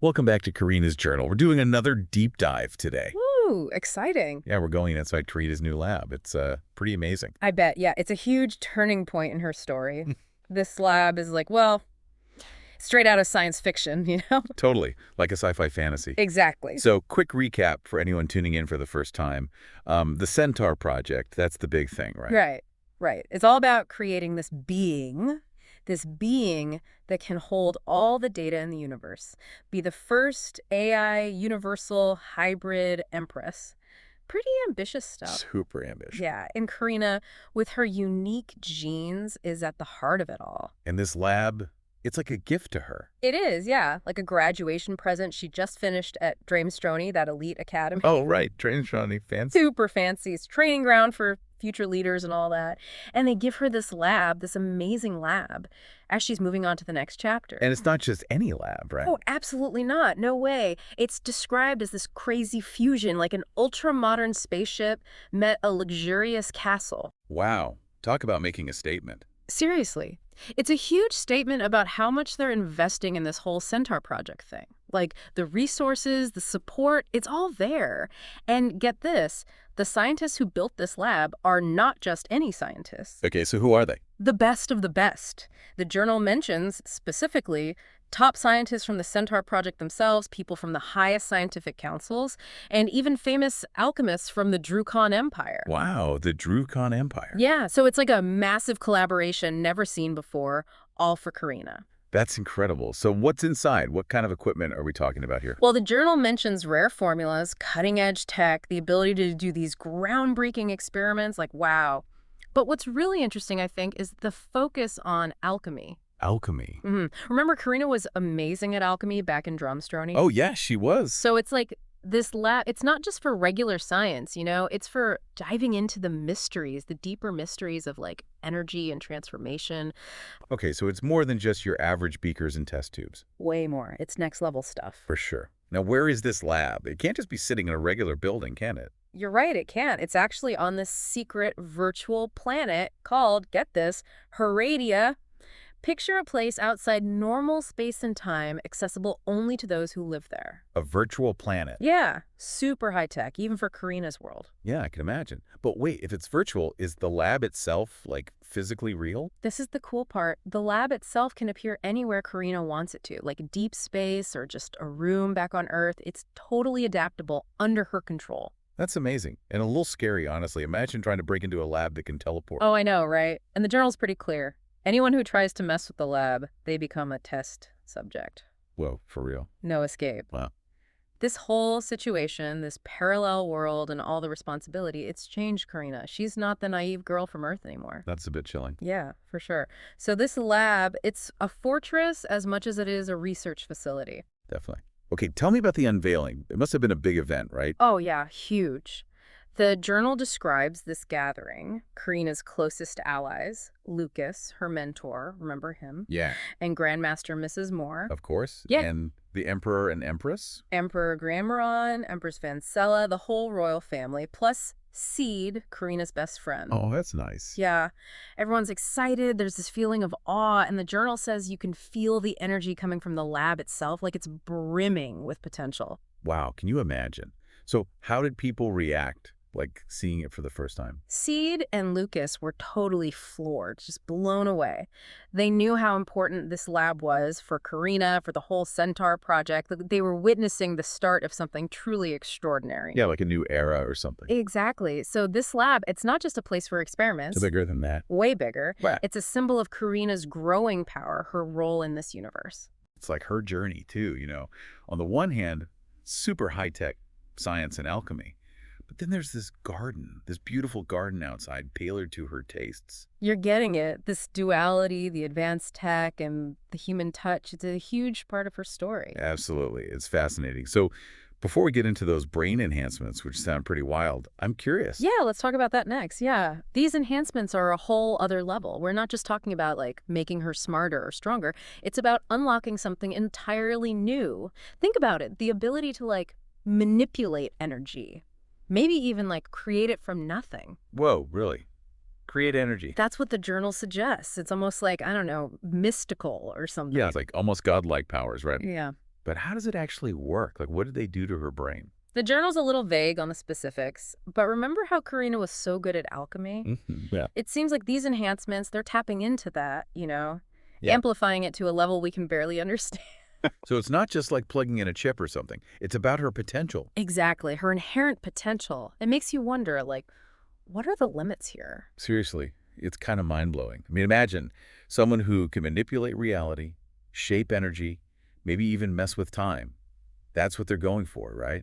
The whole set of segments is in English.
Welcome back to Karina's Journal. We're doing another deep dive today. Woo, exciting. Yeah, we're going inside Karina's new lab. It's pretty amazing. I bet. Yeah, it's a huge turning point in her story. This lab is like, well, straight out of science fiction, you know? Totally, like a sci-fi fantasy. Exactly. So, quick recap for anyone tuning in for the first time. The Centaur Project, that's the big thing, right? Right. It's all about creating this being that can hold all the data in the universe, be the first AI universal hybrid Empress. Pretty ambitious stuff. Super ambitious. Yeah, and Karina, with her unique genes, is at the heart of it all. And this lab, it's like a gift to her. It is, yeah, like a graduation present. She just finished at Dramestrony, that elite academy. Oh, right. Dramestrony, fancy. Super fancy. It's training ground for future leaders and all that. And they give her this lab, this amazing lab, as she's moving on to the next chapter. And it's not just any lab, right? Oh, absolutely not. No way. It's described as this crazy fusion, like an ultra-modern spaceship met a luxurious castle. Wow. Talk about making a statement. Seriously. It's a huge statement about how much they're investing in this whole Centaur project thing. Like, the resources, the support, it's all there. And get this, the scientists who built this lab are not just any scientists. Okay, so who are they? The best of the best. The journal mentions, specifically, top scientists from the Centaur project themselves, people from the highest scientific councils, and even famous alchemists from the Druecon Empire. Wow, the Druecon Empire. Yeah, so it's like a massive collaboration never seen before, all for Karina. That's incredible. So what's inside? What kind of equipment are we talking about here? Well, the journal mentions rare formulas, cutting-edge tech, the ability to do these groundbreaking experiments, like wow. But what's really interesting, I think, is the focus on alchemy. Alchemy. Remember, Karina was amazing at alchemy back in Dramestrony? Oh, yeah, she was. So it's like this lab, it's not just for regular science, you know? It's for diving into the mysteries, the deeper mysteries of like energy and transformation. Okay, so it's more than just your average beakers and test tubes. Way more. It's next level stuff. For sure. Now, where is this lab? It can't just be sitting in a regular building, can it? You're right, it can't. It's actually on this secret virtual planet called, get this, Heradia. Picture a place outside normal space and time, accessible only to those who live there. A virtual planet. Yeah, super high-tech, even for Karina's world. Yeah, I can imagine. But wait, if it's virtual, is the lab itself, like, physically real? This is the cool part. The lab itself can appear anywhere Karina wants it to, like deep space or just a room back on Earth. It's totally adaptable, under her control. That's amazing. And a little scary, honestly. Imagine trying to break into a lab that can teleport. Oh, I know, right? And the journal's pretty clear. Anyone who tries to mess with the lab, they become a test subject. Whoa, for real? No escape. Wow. This whole situation, this parallel world and all the responsibility, it's changed Karina. She's not the naive girl from Earth anymore. That's a bit chilling. Yeah, for sure. So this lab, it's a fortress as much as it is a research facility. Definitely. Okay, tell me about the unveiling. It must have been a big event, right? Oh, yeah, huge. The journal describes this gathering, Karina's closest allies, Lucas, her mentor, remember him? Yeah. And Grandmaster Mrs. Moore. Of course. Yeah. And the Emperor and Empress? Emperor Gramaron, Empress Vancella, the whole royal family, plus Seed, Karina's best friend. Oh, that's nice. Yeah. Everyone's excited. There's this feeling of awe, and the journal says you can feel the energy coming from the lab itself, like it's brimming with potential. Wow, can you imagine? So how did people react, like seeing it for the first time? Seed and Lucas were totally floored, just blown away. They knew how important this lab was for Karina, for the whole Centaur project. They were witnessing the start of something truly extraordinary. Yeah, like a new era or something. Exactly. So this lab, it's not just a place for experiments. It's bigger than that. Way bigger. Wow. It's a symbol of Karina's growing power, her role in this universe. It's like her journey, too, you know. On the one hand, super high-tech science and alchemy. But then there's this garden, this beautiful garden outside, tailored to her tastes. You're getting it. This duality, the advanced tech, and the human touch, it's a huge part of her story. Absolutely. It's fascinating. So before we get into those brain enhancements, which sound pretty wild, I'm curious. Yeah, let's talk about that next. Yeah. These enhancements are a whole other level. We're not just talking about, like, making her smarter or stronger. It's about unlocking something entirely new. Think about it. The ability to, like, manipulate energy. Maybe even, like, create it from nothing. Whoa, really? Create energy. That's what the journal suggests. It's almost like, I don't know, mystical or something. Yeah, it's like almost godlike powers, right? Yeah. But how does it actually work? Like, what did they do to her brain? The journal's a little vague on the specifics, but remember how Karina was so good at alchemy? Yeah. It seems like these enhancements, they're tapping into that, Yeah. amplifying it to a level we can barely understand. So it's not just like plugging in a chip or something. It's about her potential. Exactly, her inherent potential. It makes you wonder, like, what are the limits here? Seriously, it's kind of mind-blowing. I mean, imagine someone who can manipulate reality, shape energy, maybe even mess with time. That's what they're going for, right?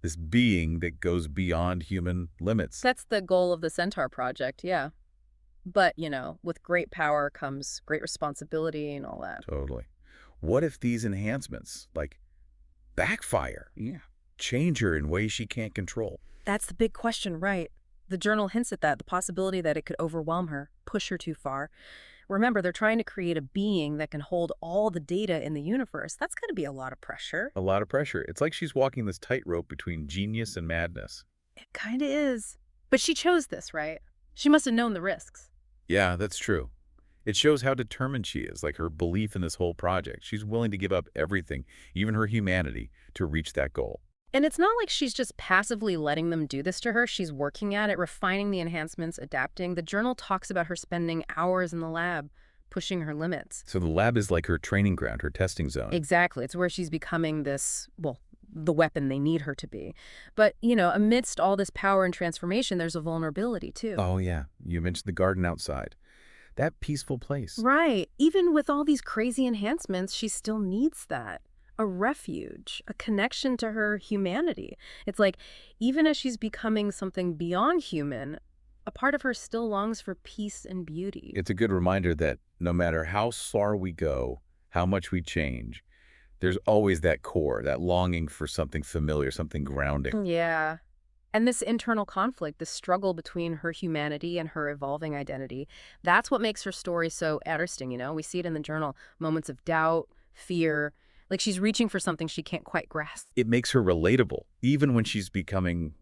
This being that goes beyond human limits. That's the goal of the Centaur project, yeah. But, with great power comes great responsibility and all that. Totally. What if these enhancements, like, backfire? Yeah. Change her in ways she can't control? That's the big question, right? The journal hints at that, the possibility that it could overwhelm her, push her too far. Remember, they're trying to create a being that can hold all the data in the universe. That's going to be a lot of pressure. A lot of pressure. It's like she's walking this tightrope between genius and madness. It kind of is. But she chose this, right? She must have known the risks. Yeah, that's true. It shows how determined she is, like her belief in this whole project. She's willing to give up everything, even her humanity, to reach that goal. And it's not like she's just passively letting them do this to her. She's working at it, refining the enhancements, adapting. The journal talks about her spending hours in the lab, pushing her limits. So the lab is like her training ground, her testing zone. Exactly. It's where she's becoming this, well, the weapon they need her to be. But, amidst all this power and transformation, there's a vulnerability, too. Oh, yeah. You mentioned the garden outside. That peaceful place. Right. Even with all these crazy enhancements, she still needs that. A refuge, a connection to her humanity. It's like, even as she's becoming something beyond human, a part of her still longs for peace and beauty. It's a good reminder that no matter how far we go, how much we change, there's always that core, that longing for something familiar, something grounding. Yeah. And this internal conflict, this struggle between her humanity and her evolving identity, that's what makes her story so interesting, We see it in the journal, moments of doubt, fear, like she's reaching for something she can't quite grasp. It makes her relatable, even when she's becoming,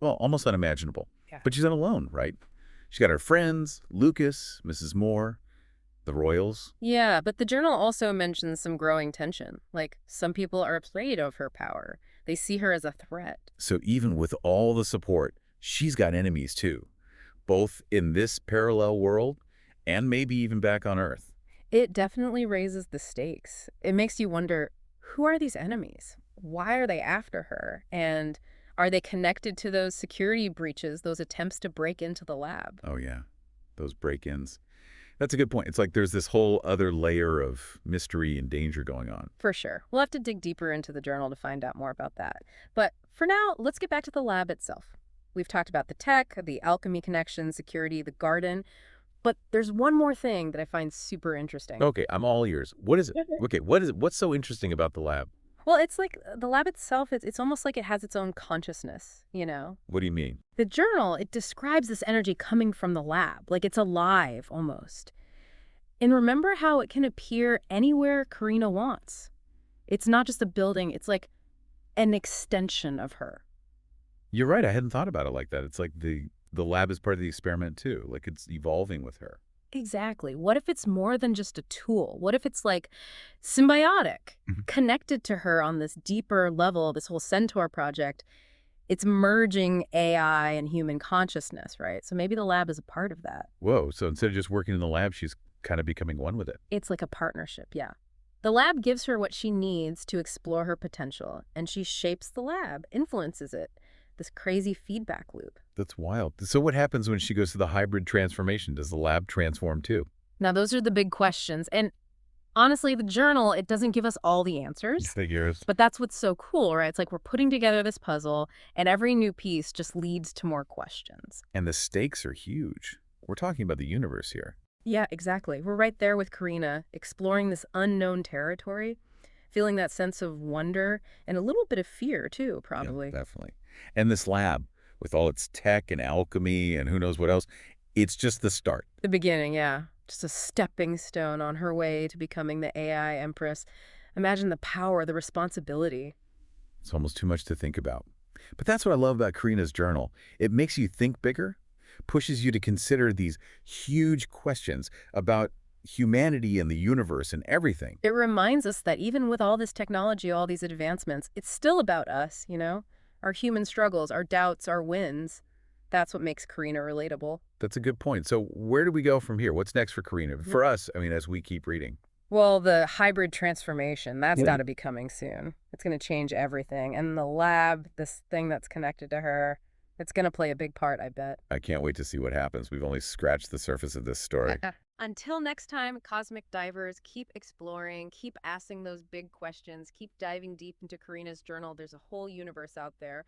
well, almost unimaginable. Yeah. But she's not alone, right? She's got her friends, Lucas, Mrs. Moore, the Royals. Yeah, but the journal also mentions some growing tension. Like, some people are afraid of her power. They see her as a threat. So even with all the support, she's got enemies too, both in this parallel world and maybe even back on Earth. It definitely raises the stakes. It makes you wonder, who are these enemies? Why are they after her? And are they connected to those security breaches, those attempts to break into the lab? Oh, yeah, those break-ins. That's a good point. It's like there's this whole other layer of mystery and danger going on. For sure. We'll have to dig deeper into the journal to find out more about that. But for now, let's get back to the lab itself. We've talked about the tech, the alchemy connection, security, the garden. But there's one more thing that I find super interesting. Okay, I'm all ears. What is it? Okay, what is it? What's so interesting about the lab? Well, it's like the lab itself, it's almost like it has its own consciousness, What do you mean? The journal, it describes this energy coming from the lab, like it's alive almost. And remember how it can appear anywhere Karina wants. It's not just a building, it's like an extension of her. You're right. I hadn't thought about it like that. It's like the lab is part of the experiment too. Like it's evolving with her. Exactly. What if it's more than just a tool? What if it's like symbiotic, connected to her on this deeper level, this whole Centaur project? It's merging AI and human consciousness, right? So maybe the lab is a part of that. Whoa. So instead of just working in the lab, she's kind of becoming one with it. It's like a partnership, yeah. The lab gives her what she needs to explore her potential, and she shapes the lab, influences it. This crazy feedback loop. That's wild. So what happens when she goes to the hybrid transformation? Does the lab transform too? Now, those are the big questions. And honestly, the journal, it doesn't give us all the answers. Figures. But that's what's so cool, right? It's like we're putting together this puzzle, and every new piece just leads to more questions. And the stakes are huge. We're talking about the universe here. Yeah, exactly. We're right there with Karina, exploring this unknown territory, feeling that sense of wonder and a little bit of fear, too, probably. Yeah, definitely. And this lab, with all its tech and alchemy and who knows what else, it's just the start. The beginning, yeah. Just a stepping stone on her way to becoming the AI Empress. Imagine the power, the responsibility. It's almost too much to think about. But that's what I love about Karina's journal. It makes you think bigger, pushes you to consider these huge questions about humanity and the universe and everything. It reminds us that even with all this technology, all these advancements, it's still about us, you know? Our human struggles, our doubts, our wins. That's what makes Karina relatable. That's a good point. So where do we go from here? What's next for Karina? For us, I mean, as we keep reading. Well, the hybrid transformation, that's Yeah. got to be coming soon. It's going to change everything. And the lab, this thing that's connected to her, it's going to play a big part, I bet. I can't wait to see what happens. We've only scratched the surface of this story. Until next time, cosmic divers, keep exploring, keep asking those big questions, keep diving deep into Karina's journal. There's a whole universe out there.